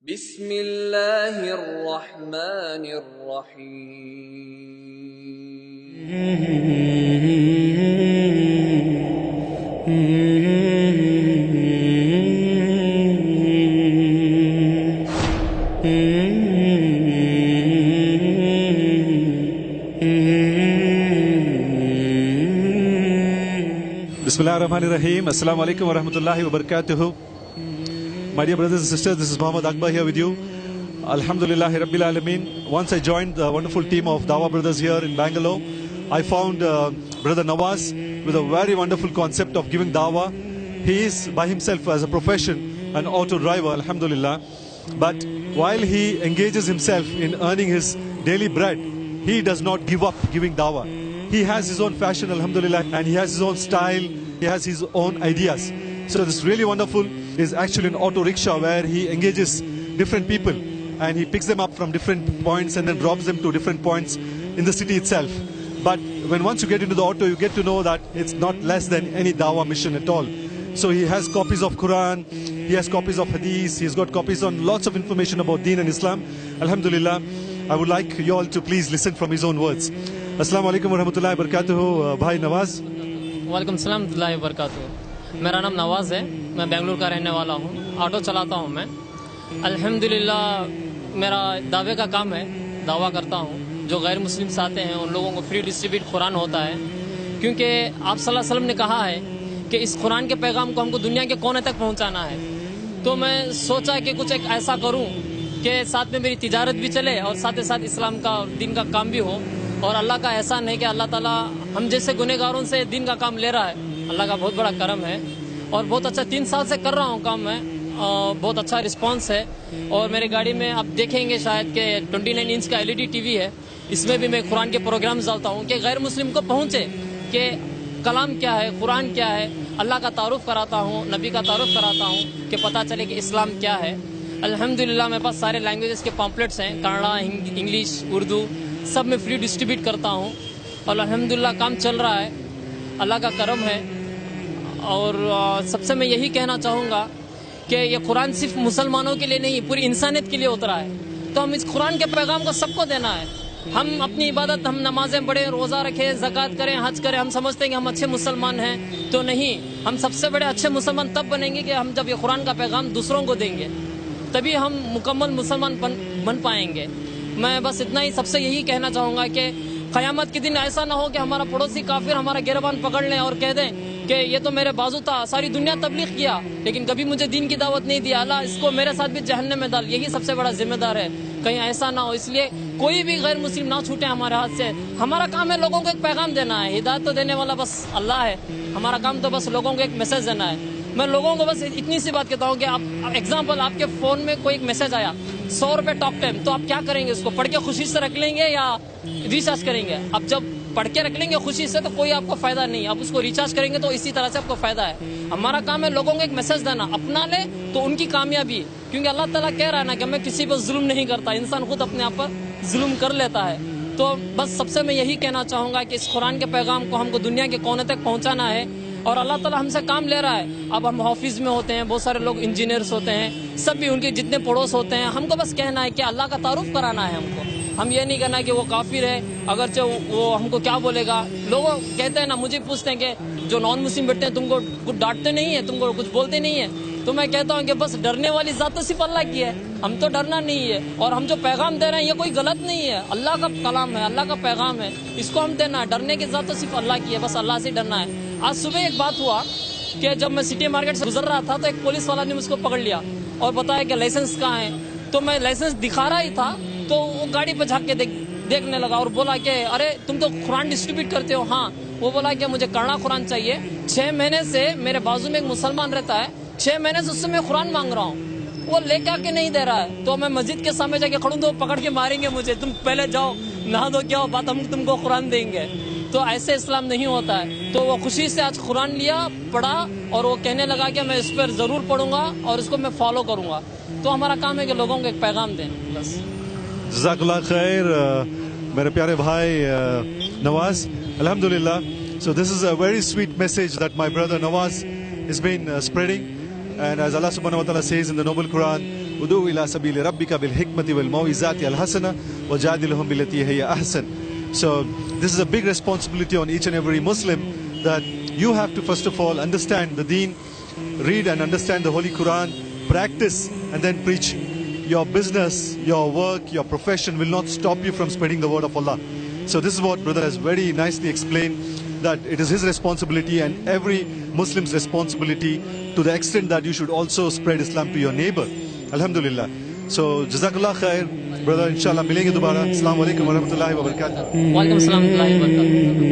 بسم اللہ الرحمن Bismillahirrahmanirrahim. Assalamu alaikum wa rahmatullahi wa barakatuhu. My dear brothers and sisters, this is Muhammad Akbar here with you. Alhamdulillahi Rabbil Alameen. Once I joined the wonderful team of Dawah Brothers here in Bangalore, I found Brother Nawaz with a very wonderful concept of giving Dawah. He is by himself as a profession an auto driver, Alhamdulillah. But while he engages himself in earning his daily bread, he does not give up giving Dawah. He has his own fashion, Alhamdulillah, and he has his own style, he has his own ideas. So this really wonderful is actually an auto rickshaw where he engages different people and he picks them up from different points and then drops them to different points in the city itself. But once you get into the auto, you get to know that it's not less than any Dawah mission at all. So he has copies of Quran, he has copies of Hadith, he's got copies on lots of information about Deen and Islam. Alhamdulillah, I would like you all to please listen from his own words. Assalamu alaikum wa rahmatullahi wa barakatuhu, Bhai Nawaz. वालेकुम सलाम warahmatullahi wabarakatuh. मेरा नाम नवाज़ है, मैं बेंगलुरु का रहने वाला हूँ, ऑटो चलाता हूँ मैं। अल्हम्दुलिल्लाह मेरा दावे का काम है, दावा करता हूँ। जो गैर मुस्लिम्स आते हैं उन लोगों को फ्री डिस्ट्रीब्यूट कुरान होता है, क्योंकि आप सल्लल्लाहु अलैहि वसल्लम ने कहा है कि इस कुरान के पैगाम को हमको दुनिया के कोने तक पहुँचाना है। तो मैं सोचा कि कुछ एक ऐसा करूँ कि साथ में मेरी तिजारत भी चले और साथ ही साथ इस्लाम का दीन का काम भी हो। और अल्लाह का एहसान है कि अल्लाह ताला हम जैसे गुनहगारों से दीन का काम ले रहा है। अल्लाह का बहुत बड़ा करम है और बहुत अच्छा 3 साल से कर रहा हूँ काम मैं, बहुत अच्छा रिस्पांस है। और मेरी गाड़ी में आप देखेंगे शायद कि 29 इंच का LED टीवी है, इसमें भी मैं कुरान के प्रोग्राम्स डालता हूँ कि गैर मुस्लिम को पहुँचे कि कलाम क्या है, कुरान क्या है, अल्लाह का तारुफ कराता हूँ, नबी का तारुफ कराता हूँ कि पता चले कि इस्लाम क्या है। अल्हम्दुलिल्लाह मेरे पास सारे लैंग्वेजेस के पम्पलेट्स हैं, कन्नड़ा, इंग्लिश, उर्दू, सब में फ्री डिस्ट्रीब्यूट करता हूँ और अल्हम्दुलिल्लाह काम चल रहा है, अल्लाह का करम है। और सबसे मैं यही कहना चाहूँगा कि ये कुरान सिर्फ मुसलमानों के लिए नहीं, पूरी इंसानियत के लिए उतरा है। तो हम इस कुरान के पैगाम को सबको देना है। हम अपनी इबादत, हम नमाजें पढ़ें, रोज़ा रखें, ज़कात करें, हज करें, हम समझते हैं कि हम अच्छे मुसलमान हैं, तो नहीं। हम सबसे बड़े अच्छे मुसलमान तब बनेंगे कि हम जब ये कुरान का पैगाम दूसरों को देंगे, तभी हम मुकम्मल मुसलमान बन पाएंगे। मैं बस इतना ही सबसे यही कहना चाहूँगा कि क़यामत के दिन ऐसा ना हो कि हमारा पड़ोसी काफिर हमारा गिरबान पकड़ लें और कह दें कि ये तो मेरे बाजू था, सारी दुनिया तबलीग किया लेकिन कभी मुझे दीन की दावत नहीं दिया, अल्लाह इसको मेरे साथ भी जहन्नम में डाल। यही सबसे बड़ा जिम्मेदार है, कहीं ऐसा ना हो। इसलिए कोई भी गैर मुस्लिम ना छूटे हमारे हाथ से। हमारा काम है लोगों को एक पैगाम देना है, हिदायत तो देने वाला बस अल्लाह है, हमारा काम तो बस लोगों को एक मैसेज देना है। मैं लोगों को बस इतनी सी बात कहता हूँ कि आप एग्जाम्पल, आपके फ़ोन में कोई एक मैसेज आया 100 रुपये टॉक टाइम, तो आप क्या करेंगे? उसको पढ़ के खुशी से रख लेंगे या रिचार्ज करेंगे? अब जब पढ़ के रख लेंगे खुशी से तो कोई आपको फ़ायदा नहीं, आप उसको रिचार्ज करेंगे तो इसी तरह से आपको फ़ायदा है। हमारा काम है लोगों को एक मैसेज देना, अपना ले तो उनकी कामयाबी, क्योंकि अल्लाह ताला कह रहा है ना कि मैं किसी पर जुल्म नहीं करता, इंसान खुद अपने आप पर जुल्म कर लेता है। तो बस सबसे मैं यही कहना चाहूँगा कि इस कुरान के पैगाम को हमको दुनिया के कोने तक पहुँचाना है और अल्लाह ताला हमसे काम ले रहा है। अब हम ऑफिस में होते हैं, बहुत सारे लोग इंजीनियर्स होते हैं, सब भी उनके जितने पड़ोस होते हैं, हमको बस कहना है कि अल्लाह का तारुफ कराना है हमको। हम ये नहीं कहना कि वो काफिर है, अगरचे वो हमको क्या बोलेगा। लोग कहते हैं ना, मुझे पूछते हैं कि जो नॉन मुस्लिम बैठते हैं तुमको कुछ डांटते नहीं है, तुमको कुछ बोलते नहीं है, तो मैं कहता हूँ कि बस डरने वाली ज़ात तो सिर्फ अल्लाह की है, हम तो डरना नहीं है। और हम जो पैगाम दे रहे हैं ये कोई गलत नहीं है, अल्लाह का कलाम है, अल्लाह का पैगाम है, इसको हम देना है। डरने की ज़ात तो सिर्फ अल्लाह की है, बस अल्लाह से डरना है। आज सुबह एक बात हुआ कि जब मैं सिटी मार्केट से गुजर रहा था तो एक पुलिस वाला ने मुझको पकड़ लिया और बताया कि लाइसेंस कहाँ है। तो मैं लाइसेंस दिखा रहा ही था तो वो गाड़ी पर झाँक के देखने लगा और बोला कि अरे तुम तो कुरान डिस्ट्रीब्यूट करते हो। हाँ, वो बोला कि मुझे कन्नड़ा कुरान चाहिए। 6 महीने से मेरे बाजू में एक मुसलमान रहता है, 6 महीने से उससे मैं कुरान मांग रहा हूँ, वो लेके आके नहीं दे रहा है। तो मैं मस्जिद के सामने जाके खड़ूँ तो पकड़ के मारेंगे मुझे, तुम पहले जाओ नहा दो, क्या हो बात, हम तुमको कुरान देंगे। तो ऐसे इस्लाम नहीं होता है। तो वो खुशी से आज कुरान लिया, पढ़ा और वो कहने लगा कि मैं इस पर ज़रूर पढ़ूंगा और इसको मैं फॉलो करूंगा। तो हमारा काम है कि लोगों को एक पैगाम दें बस। जज़ाकल्लाह खैर मेरे प्यारे भाई नवाज, अल्हम्दुलिल्लाह। So this is a very sweet message that my brother Nawaz has been spreading, and as Allah subhanahu wa ta'ala says in the noble Quran, ادعو الى سبیل ربک بالحکمت والموعظات الحسنہ وجادلہم باللتی ہی احسن. So this is a big responsibility on each and every Muslim, that you have to first of all understand the deen, read and understand the Holy Quran, practice and then preach. Your business, your work, your profession will not stop you from spreading the word of Allah. So this is what brother has very nicely explained, that it is his responsibility and every Muslim's responsibility, to the extent that you should also spread Islam to your neighbor. Alhamdulillah. So Jazakallah khair, brother. Inshallah milenge dobara. Assalamu alaikum wa rahmatullahi wa barakatuh. وعلیکم السلام ورحمۃ اللہ وبرکاتہ.